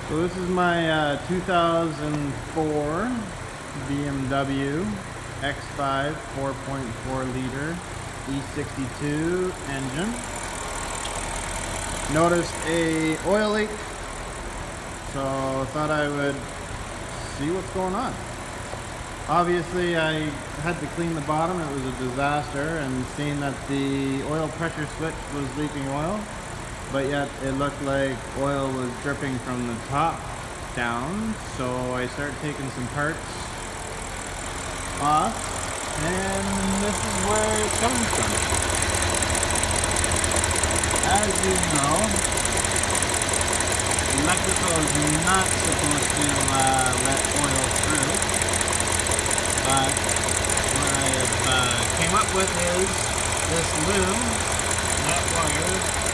So this is my 2004 BMW X5 4.4 liter E62 engine. Noticed a oil leak, so thought I would see what's going on. Obviously I had to clean the bottom, it was a disaster, and seeing that the oil pressure switch was leaking oil, but yet it looked like oil was dripping from the top down. So I started taking some parts off, and this is where it comes from. As you know, electrical is not supposed to let oil through, but what I came up with is this loom, that wire,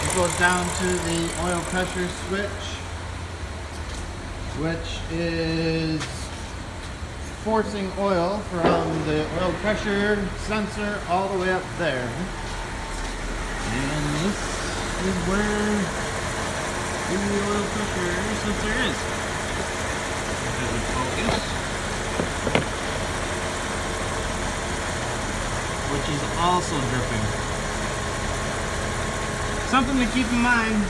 it goes down to the oil pressure switch, which is forcing oil from the oil pressure sensor all the way up there. And this is where the oil pressure sensor is. If it would focus. Which is also dripping. Something to keep in mind.